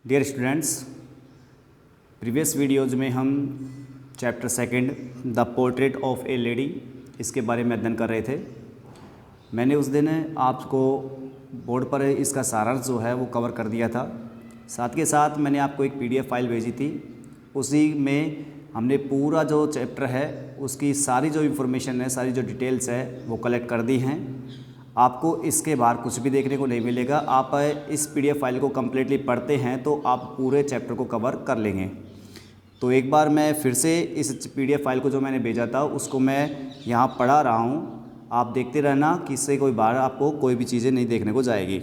Dear students, previous videos में हम chapter second the portrait of A lady इसके बारे में अध्ययन कर रहे थे। मैंने उस दिन आपको बोर्ड पर इसका सारांश जो है वो कवर कर दिया था। साथ के साथ मैंने आपको एक PDF फाइल भेजी थी। उसी में हमने पूरा जो चैप्टर है उसकी सारी जो इन्फॉर्मेशन है, सारी जो डिटेल्स है वो कलेक्ट कर दी हैं। आपको इसके बाहर कुछ भी देखने को नहीं मिलेगा। आप इस PDF फाइल को कम्प्लीटली पढ़ते हैं तो आप पूरे चैप्टर को कवर कर लेंगे। तो एक बार मैं फिर से इस PDF फाइल को जो मैंने भेजा था उसको मैं यहाँ पढ़ा रहा हूँ, आप देखते रहना कि इससे कोई बाहर आपको कोई भी चीज़ें नहीं देखने को जाएगी।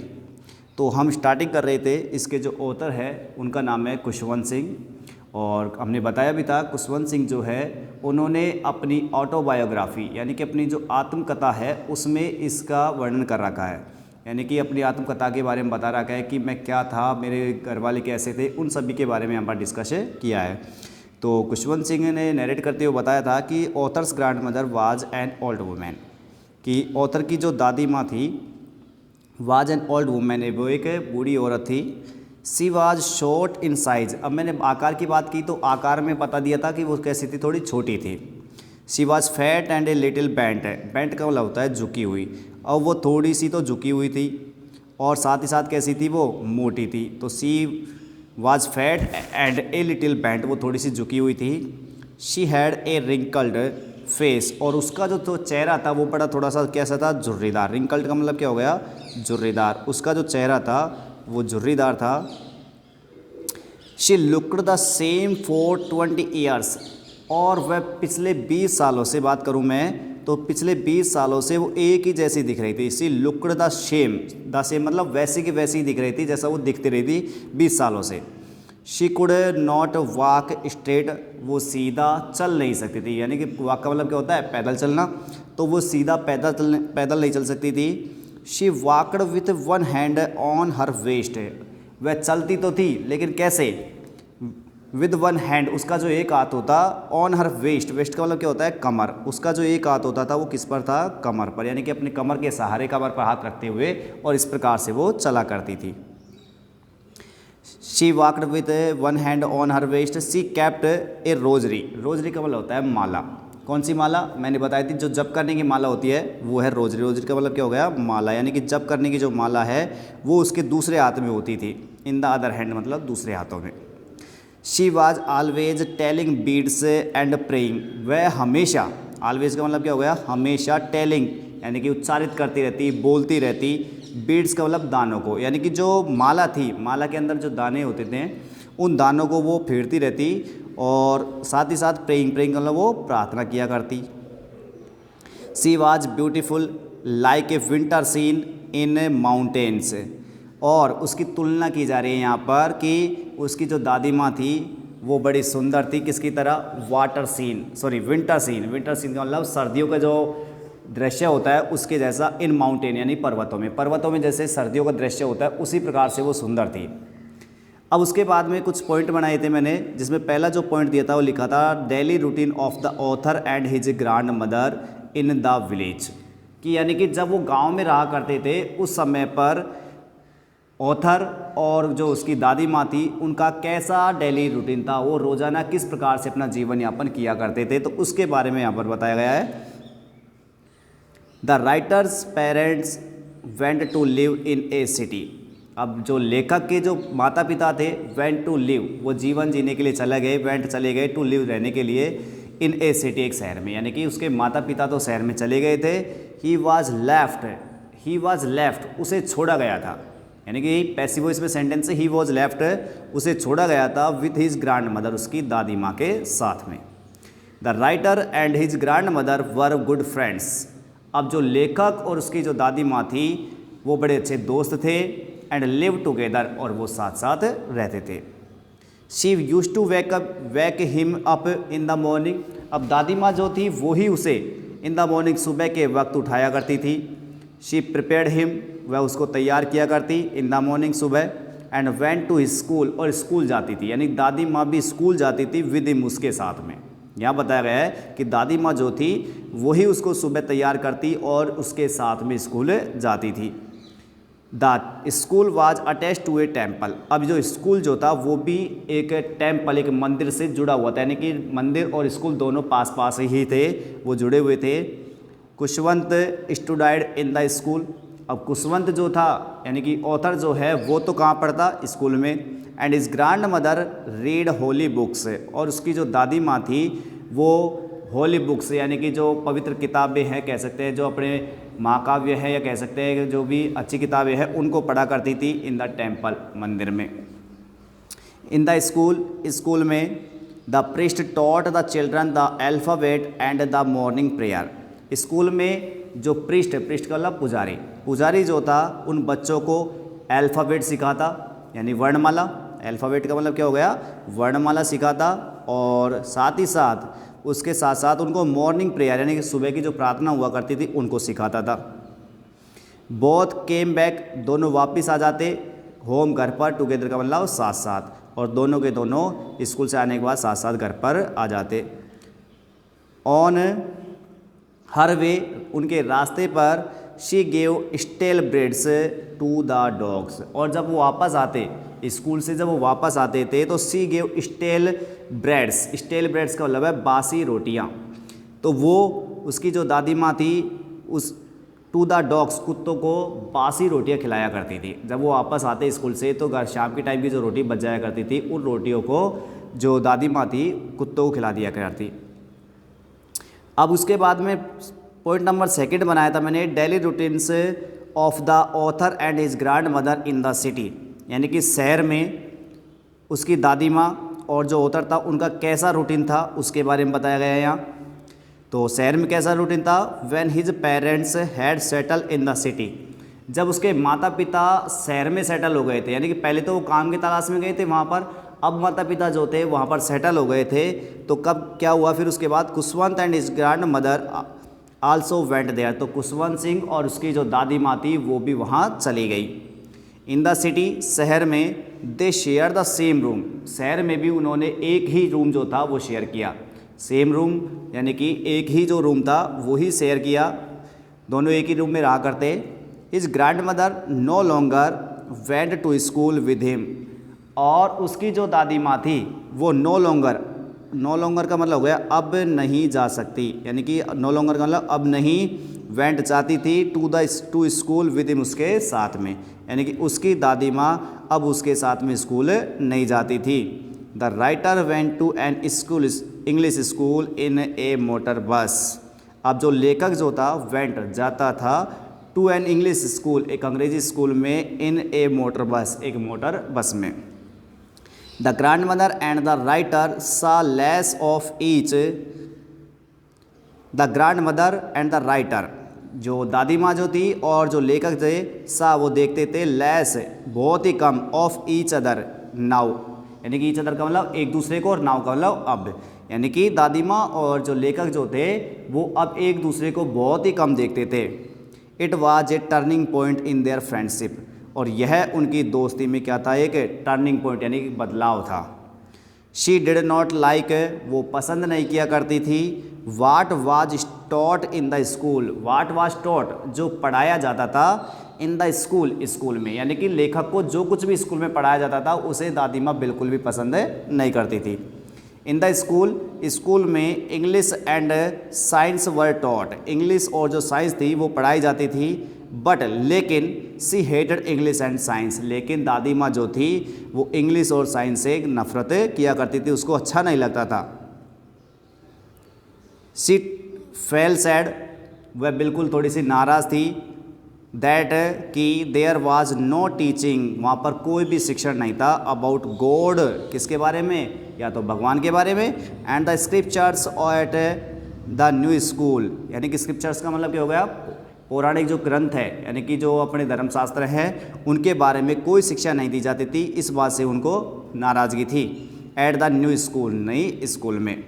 तो हम स्टार्टिंग कर रहे थे। इसके जो ऑथर है उनका नाम है खुशवंत सिंह, और हमने बताया भी था खुशवंत सिंह जो है उन्होंने अपनी ऑटोबायोग्राफी यानी कि अपनी जो आत्मकथा है उसमें इसका वर्णन कर रखा है। यानी कि अपनी आत्मकथा के बारे में बता रखा है कि मैं क्या था, मेरे घर वाले कैसे थे, उन सभी के बारे में यहाँ पर डिस्कस किया है। तो खुशवंत सिंह ने नरेट करते हुए बताया था कि authors grand mother was an old women, कि ऑथर की जो दादी माँ थी वाज एन ओल्ड वुमेन, वो एक बूढ़ी औरत थी। She was short in size. अब मैंने आकार की बात की तो आकार में बता दिया था कि वो कैसी थी, थोड़ी छोटी थी। She was fat and a little bent है, बेंट का मतलब होता है झुकी हुई, और वो थोड़ी सी तो झुकी हुई थी, और साथ ही साथ कैसी थी, वो मोटी थी। तो she was fat and a little bent, वो थोड़ी सी झुकी हुई थी। She had a wrinkled face, और उसका जो चेहरा था वो बड़ा थोड़ा सा कैसा था, झुर्रीदार। रिंकल्ड का मतलब क्या हो गया, झुर्रीदार। उसका जो चेहरा था वो झुर्रीदार था। She looked the same for 20 years, और वह पिछले 20 सालों से बात करूं मैं तो पिछले 20 सालों से वो एक ही जैसी दिख रही थी। शी लुक्ड द सेम मतलब वैसी की वैसी ही दिख रही थी जैसा वो दिखती रही थी 20 सालों से। She could not walk straight, वो सीधा चल नहीं सकती थी। यानी कि वॉक का मतलब क्या होता है, पैदल चलना। तो वो सीधा पैदल नहीं चल सकती थी। She walked with one hand on her waist, वह चलती तो थी लेकिन कैसे, विद वन हैंड, उसका जो एक हाथ होता ऑन हर वेस्ट, वेस्ट का मतलब क्या होता है, कमर। उसका जो एक हाथ होता था वो किस पर था, कमर पर। यानी कि अपने कमर के सहारे कमर पर हाथ रखते हुए, और इस प्रकार से वो चला करती थी। She walked with one hand on her waist. She kept a rosary, rosary का मतलब होता है माला। कौन सी माला, मैंने बताई थी जो जप करने की माला होती है वो है रोजरी। रोजरी का मतलब क्या हो गया, माला। यानी कि जप करने की जो माला है वो उसके दूसरे हाथ में होती थी। इन द अदर हैंड मतलब दूसरे हाथों में। She was always telling beads and praying, वह हमेशा, ऑलवेज का मतलब क्या हो गया, हमेशा, टेलिंग यानी कि उच्चारित करती रहती, बोलती रहती, बीड्स का मतलब दानों को। यानी कि जो माला थी, माला के अंदर जो दाने होते थे उन दानों को वो फेरती रहती, और साथ ही साथ प्रेइंग का मतलब वो प्रार्थना किया करती। She was beautiful like a winter seen in mountains, और उसकी तुलना की जा रही है यहाँ पर कि उसकी जो दादी माँ थी वो बड़ी सुंदर थी, किसकी तरह, विंटर सीन का मतलब सर्दियों का जो दृश्य होता है उसके जैसा, इन माउंटेन यानी पर्वतों में जैसे सर्दियों का दृश्य होता है उसी प्रकार से वो सुंदर थी। अब उसके बाद में कुछ पॉइंट बनाए थे मैंने, जिसमें पहला जो पॉइंट दिया था वो लिखा था daily routine of the author and his grand mother in the village, कि यानी कि जब वो गांव में रहा करते थे उस समय पर ऑथर और जो उसकी दादी माँ थी उनका कैसा डेली रूटीन था, वो रोज़ाना किस प्रकार से अपना जीवन यापन किया करते थे, तो उसके बारे में यहाँ पर बताया गया है। The writer's parents went to live in a city, अब जो लेखक के जो माता पिता थे वेंट टू लिव, वो जीवन जीने के लिए चले गए टू लिव रहने के लिए, इन ए सिटी एक शहर में। यानी कि उसके माता पिता तो शहर में चले गए थे। ही वाज लेफ्ट, उसे छोड़ा गया था। यानी कि पैसिव वॉइस में सेंटेंस है, ही वाज लेफ्ट, उसे छोड़ा गया था विथ हिज ग्रैंड मदर, उसकी दादी माँ के साथ में। The writer and his grand mother were good friends, अब जो लेखक और उसकी जो दादी माँ थी वो बड़े अच्छे दोस्त थे। एंड लिव टुगेदर, और वो साथ साथ रहते थे। She used to wake him up in the morning, अब दादी माँ जो थी वो ही उसे इन द मॉर्निंग, सुबह के वक्त उठाया करती थी। शी प्रिपेयर्ड हिम, वह उसको तैयार किया करती इन द मॉर्निंग, सुबह। एंड वेंट टू स्कूल, और स्कूल जाती थी, यानी दादी माँ भी स्कूल जाती थी विद हिम, उसके साथ में। यहाँ बताया गया है कि दादी माँ जो थी वही उसको सुबह तैयार करती और उसके साथ में स्कूल जाती थी। The school was attached to a temple. अब जो स्कूल जो था वो भी एक टेम्पल, एक मंदिर से जुड़ा हुआ था, यानी कि मंदिर और स्कूल दोनों पास पास ही थे, वो जुड़े हुए थे। Khushwant studied in the school. अब कुशवंत जो था यानी कि ऑथर जो है वो तो कहाँ पढ़ता, स्कूल में। And is grand mother read holy books, और उसकी जो दादी माँ थी वो होली बुक्स यानी कि जो पवित्र किताबें हैं कह सकते हैं, जो अपने महाकाव्य है या कह सकते हैं जो भी अच्छी किताबें हैं उनको पढ़ा करती थी इन द टेम्पल, मंदिर में। इन द स्कूल, स्कूल में the priest taught the children the alphabet and the morning prayer. School में जो प्रिस्ट का मतलब पुजारी जो था उन बच्चों को अल्फ़ाबेट सिखाता, यानी वर्णमाला। अल्फ़ाबेट का मतलब क्या हो गया, वर्णमाला सिखाता, और साथ ही साथ उसके साथ साथ उनको मॉर्निंग प्रेयर यानी कि सुबह की जो प्रार्थना हुआ करती थी उनको सिखाता था। बोथ केम बैक, दोनों वापस आ जाते होम, घर पर। टुगेदर का मतलब साथ साथ, और दोनों के दोनों स्कूल से आने के बाद साथ साथ घर पर आ जाते। ऑन हर वे, उनके रास्ते पर, she gave stale breads to the dogs. और जब वो वापस आते स्कूल से, जब वो वापस आते थे तो शी गेव स्टेल ब्रेड्स का मतलब है बासी रोटियाँ। तो वो उसकी जो दादी माँ थी उस टू द डॉग्स, कुत्तों को बासी रोटियाँ खिलाया करती थी। जब वो वापस आते स्कूल से तो घर शाम के टाइम की जो रोटी बच जाया करती थी उन रोटियों को जो दादी माँ थी कुत्तों को खिला दिया करती। अब उसके बाद में पॉइंट नंबर 2 बनाया था मैंने, daily routines of the author and his grand mother in the city, यानी कि शहर में उसकी दादी माँ और जो ऑथर था उनका कैसा रूटीन था उसके बारे में बताया गया है यहाँ। तो शहर में कैसा रूटीन था, when his parents had settle in the city, जब उसके माता पिता शहर में सेटल हो गए थे, यानी कि पहले तो वो काम की तलाश में गए थे वहाँ पर, अब माता पिता जो थे वहाँ पर सेटल हो गए थे। तो कब क्या हुआ फिर उसके बाद, Khushwant and his grandmother also went there, तो कुशवंत सिंह और उसकी जो दादी माँ थी वो भी वहाँ चली गई। इन द सिटी, शहर में, दे शेयर द सेम रूम, शहर में भी उन्होंने एक ही रूम जो था वो शेयर किया। सेम रूम यानी कि एक ही जो रूम था वो ही शेयर किया, दोनों एक ही रूम में रहा करते। His grandmother no longer went to school with him, और उसकी जो दादी माँ थी वो नो लॉन्गर का मतलब हो गया अब नहीं जा सकती, यानी कि नो लॉन्गर का मतलब अब नहीं, वेंट चाहती थी टू स्कूल विद हिम, उसके साथ में, यानी कि उसकी दादी माँ अब उसके साथ में स्कूल नहीं जाती थी। The writer went to an school English school in a motor bus, अब जो लेखक जो था वेंट जाता था टू एन इंग्लिश स्कूल, एक अंग्रेजी स्कूल में, इन ए मोटर बस, एक मोटर बस में। The grandmother and the writer saw less of each, the grandmother and the writer, जो दादी माँ जो थी और जो लेखक थे, सा वो देखते थे, लेस बहुत ही कम, ऑफ ईच अदर नाउ, यानी कि ईच अदर का मतलब एक दूसरे को, और नाउ का मतलब अब, यानी कि दादी माँ और जो लेखक जो थे वो अब एक दूसरे को बहुत ही कम देखते थे। It was a turning point in their friendship, और यह उनकी दोस्ती में क्या था, एक टर्निंग पॉइंट यानी कि बदलाव था। शी डिड नॉट लाइक, वो पसंद नहीं किया करती थी, what was taught in the school, what was taught जो पढ़ाया जाता था, इन द स्कूल स्कूल में, यानी कि लेखक को जो कुछ भी स्कूल में पढ़ाया जाता था उसे दादी माँ बिल्कुल भी पसंद नहीं करती थी। इन द स्कूल, स्कूल में, English and science were taught, English और जो साइंस थी वो पढ़ाई जाती थी, बट लेकिन सी हेटेड इंग्लिश एंड साइंस, लेकिन दादी माँ जो थी वो इंग्लिश और साइंस से नफरत किया करती थी, उसको अच्छा नहीं लगता था। सी फेल सैड, वह बिल्कुल थोड़ी सी नाराज़ थी, दैट कि देयर वाज नो टीचिंग, वहाँ पर कोई भी शिक्षण नहीं था, अबाउट गॉड, किसके बारे में, या तो भगवान के बारे में, and the scriptures at the new school, यानी कि स्क्रिप्चर्स का मतलब क्या हो गया, पौराणिक जो ग्रंथ है यानी कि जो अपने धर्मशास्त्र है उनके बारे में कोई शिक्षा नहीं दी जाती थी, इस बात से उनको नाराज़गी थी। एट द न्यू स्कूल, नई स्कूल में।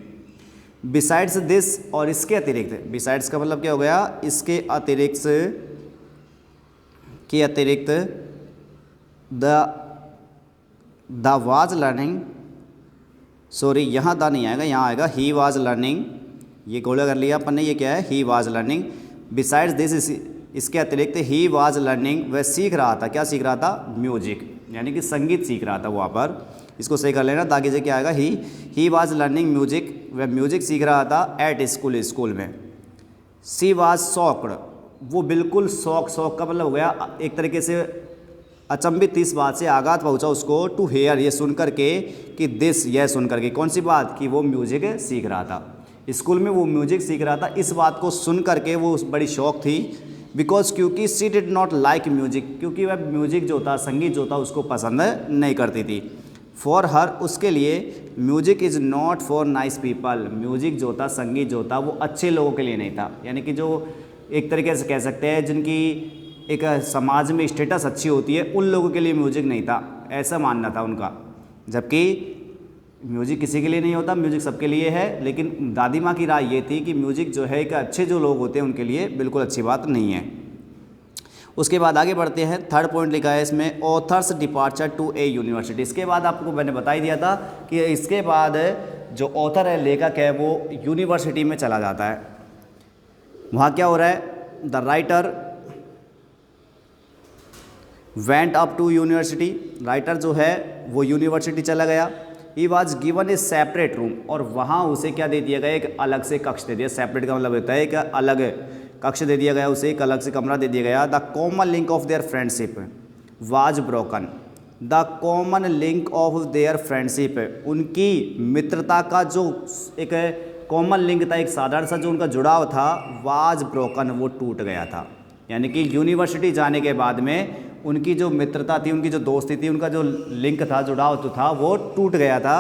बिसाइड्स दिस, और इसके अतिरिक्त, बिसाइड्स का मतलब क्या हो गया, इसके अतिरिक्त द वाज लर्निंग, सॉरी यहाँ द नहीं आएगा, यहाँ आएगा ही वाज लर्निंग, ये गोला कर लिया अपन ने, ये क्या है, he was learning. Besides this, इसके अतिरिक्त ही वाज लर्निंग, वह सीख रहा था, क्या सीख रहा था, म्यूजिक, यानी कि संगीत सीख रहा था वहाँ पर। इसको सही कर लेना, ताकि से क्या आएगा, ही वाज लर्निंग म्यूजिक, वह म्यूजिक सीख रहा था एट स्कूल, स्कूल में। सी वाज शॉक्ड, वो बिल्कुल शौक का मतलब हो गया एक तरीके से अचंभित इस बात से, आघात पहुंचा उसको, टू हेयर, ये सुन करके कि दिस, यह सुन करके, कौन सी बात, कि वो म्यूजिक सीख रहा था, स्कूल में वो म्यूजिक सीख रहा था। इस बात को सुन करके वो बड़ी शौक थी, बिकॉज क्योंकि सी डिड नॉट लाइक म्यूजिक, क्योंकि वह म्यूजिक जो था, संगीत जो था, उसको पसंद नहीं करती थी। फॉर हर, उसके लिए, music is not for nice people, music जो था, संगीत जो था, वो अच्छे लोगों के लिए नहीं था, यानी कि जो एक तरीके से कह सकते हैं जिनकी एक समाज में स्टेटस अच्छी होती है, उन लोगों के लिए म्यूजिक नहीं था, ऐसा मानना था उनका। जबकि म्यूजिक किसी के लिए नहीं होता, म्यूजिक सबके लिए है, लेकिन दादी माँ की राय ये थी कि म्यूजिक जो है, एक अच्छे जो लोग होते हैं उनके लिए बिल्कुल अच्छी बात नहीं है। उसके बाद आगे बढ़ते हैं, थर्ड पॉइंट लिखा है इसमें, author's departure to a university. इसके बाद आपको मैंने बता ही दिया था कि इसके बाद जो ऑथर है, लेखक है, वो यूनिवर्सिटी में चला जाता है। वहाँ क्या हो रहा है, the writer went up to university, writer जो है वो यूनिवर्सिटी चला गया। He was given a separate room, और वहाँ उसे क्या दे दिया गया, एक अलग से कक्ष दे दिया। सेपरेट का मतलब होता है एक अलग कक्ष दे दिया गया, उसे एक अलग से कमरा दे दिया गया। The common link of their friendship was broken, the common link of their friendship, उनकी मित्रता का जो एक कॉमन लिंक था, एक साधारण सा जो उनका जुड़ाव था, वाज ब्रोकन, वो टूट गया था। यानी कि यूनिवर्सिटी जाने के बाद में उनकी जो मित्रता थी, उनकी जो दोस्ती थी, उनका जो लिंक था, जुड़ाव जो था, वो टूट गया था।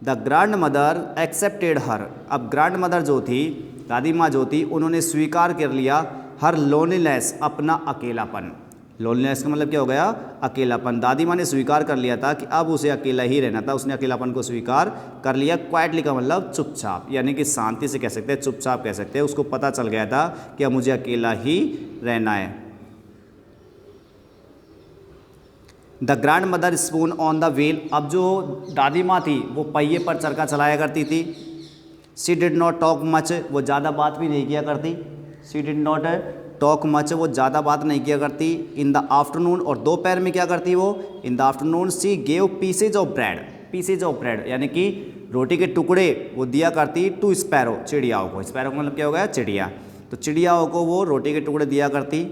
द ग्रैंड मदर एक्सेप्टेड हर, अब ग्रैंड मदर जो थी, दादी माँ जो थी, उन्होंने स्वीकार कर लिया हर लोनलीनेस, अपना अकेलापन। लोनलीनेस का मतलब क्या हो गया, अकेलापन। दादी माँ ने स्वीकार कर लिया था कि अब उसे अकेला ही रहना था, उसने अकेलापन को स्वीकार कर लिया। क्वाइटली का मतलब चुपचाप, यानी कि शांति से कह सकते हैं, चुपचाप कह सकते हैं। उसको पता चल गया था कि अब मुझे अकेला ही रहना है। The grand mother spoon on the wheel, अब जो दादी माँ थी वो पहिए पर चरखा चलाया करती थी। सी डिड नॉट टॉक मच, वो ज़्यादा बात भी नहीं किया करती। सी डिड नॉट टॉक मच, वो ज़्यादा बात नहीं किया करती। इन द आफ्टरनून, और दोपहर में क्या करती वो, in the afternoon C gave pieces of bread, pieces of bread यानी कि रोटी के टुकड़े वो दिया करती टू स्पैरो, चिड़ियाओं को। स्पैरो का मतलब क्या हो गया, चिड़िया। तो चिड़ियाओं को वो रोटी के टुकड़े दिया करती।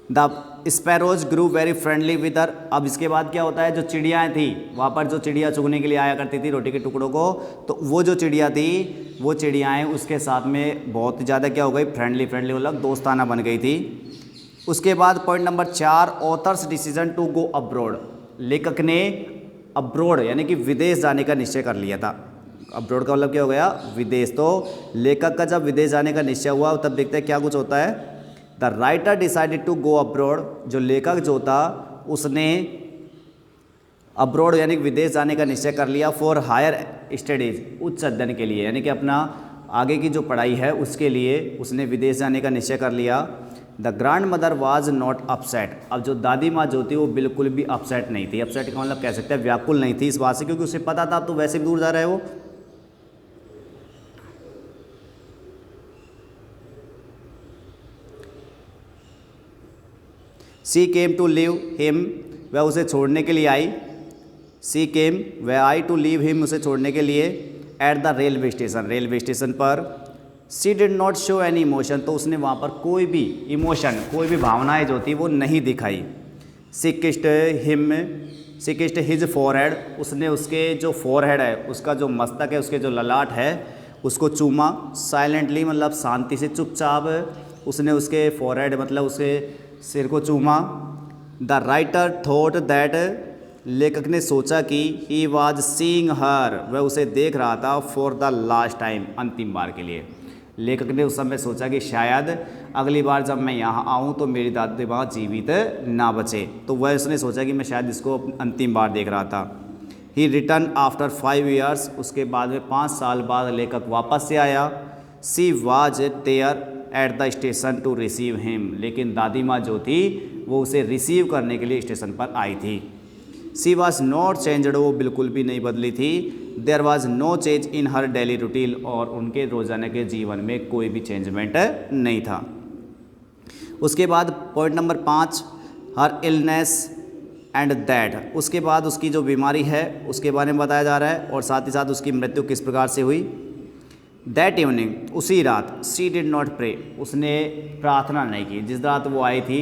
The sparrows grew very friendly with her, अब इसके बाद क्या होता है, जो चिड़ियाँ थी वहाँ पर, जो चिड़िया चुगने के लिए आया करती थी रोटी के टुकड़ों को, तो वो जो चिड़िया थी, वो चिड़ियाएँ उसके साथ में बहुत ज़्यादा क्या हो गई, फ्रेंडली मतलब दोस्ताना बन गई थी। उसके बाद point number 4, author's decision to go abroad, लेखक ने अब्रॉड यानी कि विदेश जाने का निश्चय कर लिया था। अब्रॉड का मतलब क्या हो गया, विदेश। तो लेखक का जब विदेश जाने का निश्चय हुआ, तब देखते हैं क्या कुछ होता है। The writer decided to go abroad, जो लेखक जो था उसने अब्रॉड यानी विदेश जाने का निश्चय कर लिया। फॉर हायर स्टडीज़, उच्च अध्ययन के लिए, यानी कि अपना आगे की जो पढ़ाई है उसके लिए उसने विदेश जाने का निश्चय कर लिया। The grand mother was not upset, अब जो दादी माँ जो थी वो बिल्कुल भी अपसेट नहीं थी। अपसेट का मतलब कह सकते हैं व्याकुल नहीं थी इस बात से, क्योंकि उसे पता था अब तो वैसे भी दूर जा रहा है वो। सी केम टू लीव हिम, वह उसे छोड़ने के लिए आई। सी केम, वह आई टू लीव हिम, उसे छोड़ने के लिए। At the railway station, railway station पर। She did not show any emotion, तो उसने वहाँ पर कोई भी इमोशन, कोई भी भावनाएं जो थी वो नहीं दिखाई। सी किस्ड हिम, सी किस्ड हिज फोरहेड, उसने उसके जो फोरहेड है, उसका जो मस्तक है, उसके जो ललाट है, उसको चूमा। साइलेंटली मतलब शांति से, चुपचाप उसने उसके फोरहेड मतलब उसके सिर को चूमा। द राइटर थॉट दैट, लेखक ने सोचा कि ही वॉज सीइंग हर, वह उसे देख रहा था फॉर द लास्ट टाइम, अंतिम बार के लिए। लेखक ने उस समय सोचा कि शायद अगली बार जब मैं यहाँ आऊँ तो मेरी दादी माँ जीवित ना बचे, तो वह उसने सोचा कि मैं शायद इसको अंतिम बार देख रहा था। ही रिटर्न आफ्टर 5 years, उसके बाद में 5 साल बाद लेखक वापस से आया। She was there at the station to receive him, लेकिन दादी माँ जो थी वो उसे रिसीव करने के लिए स्टेशन पर आई थी। सी वॉज नॉट चेंज्ड, वो बिल्कुल भी नहीं बदली थी। There was no change in her daily routine, और उनके रोज़ाना के जीवन में कोई भी चेंजमेंट नहीं था। उसके बाद point number 5, her illness and that, उसके बाद उसकी जो बीमारी है उसके बारे में बताया जा रहा है और साथ ही साथ उसकी मृत्यु किस प्रकार से हुई। दैट इवनिंग, उसी रात, शी डिड नॉट प्रे, उसने प्रार्थना नहीं की। जिस रात वो आई थी,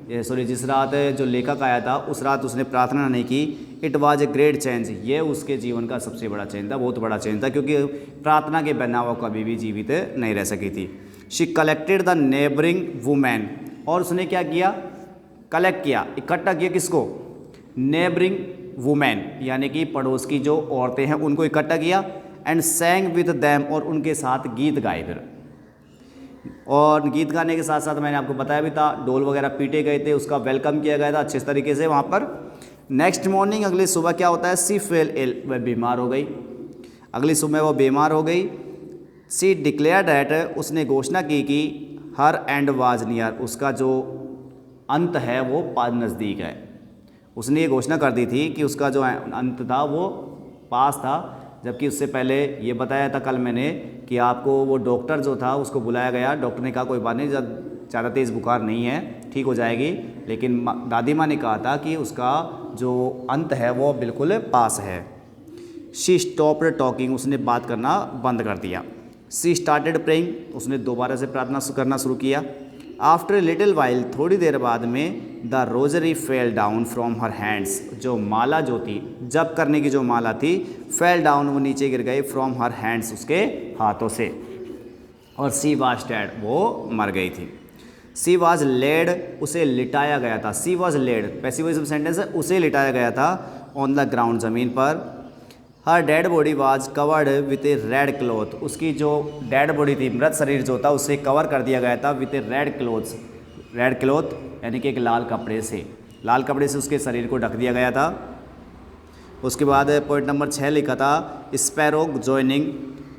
जिस रात जो लेखक आया था उस रात उसने प्रार्थना नहीं की। It was a great change, ये उसके जीवन का सबसे बड़ा चेंज था, बहुत बड़ा चेंज था, क्योंकि प्रार्थना के बिना वो कभी भी जीवित नहीं रह सकी थी। She collected the neighbouring women, और उसने क्या किया, कलेक्ट किया, इकट्ठा किया, किसको, नेबरिंग वुमेन यानी कि पड़ोस की जो औरतें हैं उनको इकट्ठा किया। एंड सैंग विद दैम, और उनके साथ गीत गाए फिर। और गीत गाने के साथ साथ मैंने आपको बताया भी था, डोल वगैरह पीटे गए थे, उसका वेलकम किया गया था अच्छे तरीके से वहाँ पर। नेक्स्ट मॉर्निंग, अगली सुबह क्या होता है, सी फेल इल, वह बीमार हो गई। अगली सुबह वो बीमार हो गई। सी डिक्लेयर डैट, उसने घोषणा की कि हर एंड वाज नियर, उसका जो अंत है वो पास नज़दीक है। उसने ये घोषणा कर दी थी कि उसका जो अंत था वो पास था, जबकि उससे पहले ये बताया था कल मैंने कि आपको वो डॉक्टर जो था उसको बुलाया गया। डॉक्टर ने कहा कोई बात नहीं, जब ज़्यादा तेज़ बुखार नहीं है, ठीक हो जाएगी, लेकिन दादी माँ ने कहा था कि उसका जो अंत है वो बिल्कुल पास है। शी स्टॉप्ड टॉकिंग, उसने बात करना बंद कर दिया। शी स्टार्टेड प्रेइंग, उसने दोबारा से प्रार्थना करना शुरू किया। आफ्टर ए लिटिल वाइल, थोड़ी देर बाद में, the rosary fell down from her hands, जो माला जो थी, जप करने की जो माला थी, फेल डाउन, वो नीचे गिर गई, फ्रॉम हर हैंड्स, उसके हाथों से। और सी वाज डेड, वो मर गई थी। सी वाज लेड, उसे लिटाया गया था। She was laid passive voice sentence है, उसे लिटाया गया था ऑन द ग्राउंड, ज़मीन पर। हर dead body was covered with a red cloth, उसकी जो डेड बॉडी थी, मृत शरीर जो था, उसे कवर कर दिया गया था with a red clothes, red cloth यानी कि एक लाल कपड़े से, लाल कपड़े से उसके शरीर को ढक दिया गया था। उसके बाद पॉइंट नंबर 6 लिखा था, स्पैरो जॉइनिंग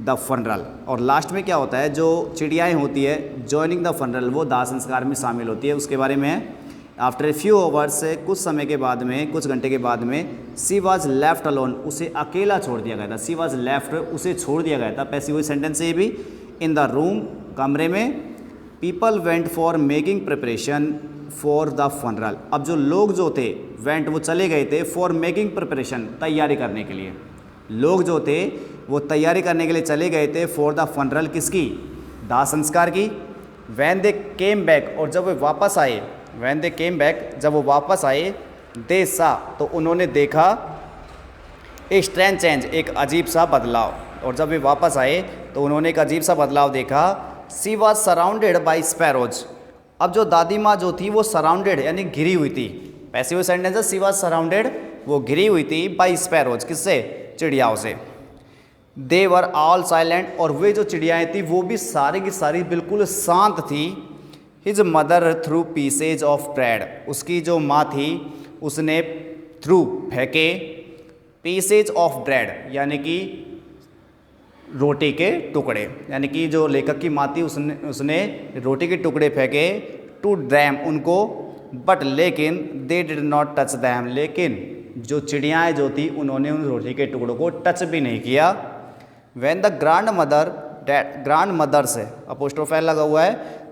द फनरल, और लास्ट में क्या होता है, जो चिड़ियाएँ होती है, जॉइनिंग द फनरल, वो दाह संस्कार में शामिल होती है, उसके बारे में। आफ्टर ए फ्यू आवर्स, कुछ समय के बाद में, कुछ घंटे के बाद में, सी वाज लेफ्ट अलोन, उसे अकेला छोड़ दिया गया था। सी वाज लेफ्ट, उसे छोड़ दिया गया था, पैसिव सेंटेंस से भी। इन द रूम, कमरे में। People went for making preparation for the funeral, अब जो लोग जो थे, वेंट वो चले गए थे, फॉर मेकिंग प्रिपरेशन, तैयारी करने के लिए। लोग जो थे वो तैयारी करने के लिए चले गए थे, फॉर द फनरल, किसकी, दाह संस्कार की। वैन दे केम बैक, और जब वे वापस आए, वैन दे केम बैक, जब वो वापस आए, दे सा, तो उन्होंने देखा, ए स्ट्रेंज चेंज, एक अजीब सा बदलाव। और जब वे वापस आए तो उन्होंने एक अजीब सा बदलाव देखा। सी वॉज सराउंडेड बाई स्पैरोज, अब जो दादी माँ जो थी वो सराउंडेड यानी घिरी हुई थी, पैसिव सेंटेंस है, सी वॉज सराउंडेड, वो घिरी हुई थी, बाई स्पैरोज, किससे, चिड़ियाओं से। दे वर ऑल साइलेंट, और वे जो चिड़ियाएँ थी वो भी सारी की सारी बिल्कुल शांत थी। His mother through pieces of bread, उसकी जो माँ थी उसने थ्रू फेंके, पीसेज ऑफ ब्रेड यानी कि रोटी के टुकड़े, यानी कि जो लेखक की माँ थी उसने रोटी के टुकड़े फेंके, टू दैम, उनको, बट लेकिन, they did not touch them, लेकिन जो चिड़ियाएँ जो थी उन्होंने उन रोटी के टुकड़ों को टच भी नहीं किया। वैन द ग्रांड मदर से अपोस्ट्रोफ लगा हुआ है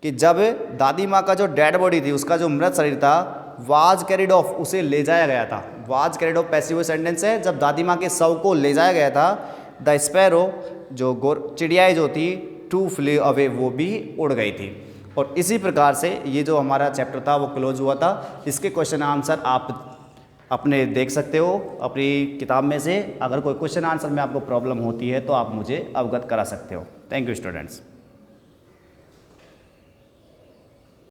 कि जब दादी माँ का जो डेड बॉडी थी, उसका जो मृत शरीर था, वाज कैरिड ऑफ, उसे ले जाया गया था। Was carried of passive sentence है, जब दादी माँ के शव को ले जाया गया था। द स्पैरो, जो चिड़ियाएँ जो थी, टू फ्ली अवे, वो भी उड़ गई थी। और इसी प्रकार से ये जो हमारा चैप्टर था वो क्लोज हुआ था। इसके क्वेश्चन आंसर आप अपने देख सकते हो अपनी किताब में से। अगर कोई क्वेश्चन आंसर में आपको प्रॉब्लम होती है तो आप मुझे अवगत करा सकते हो। Thank you students.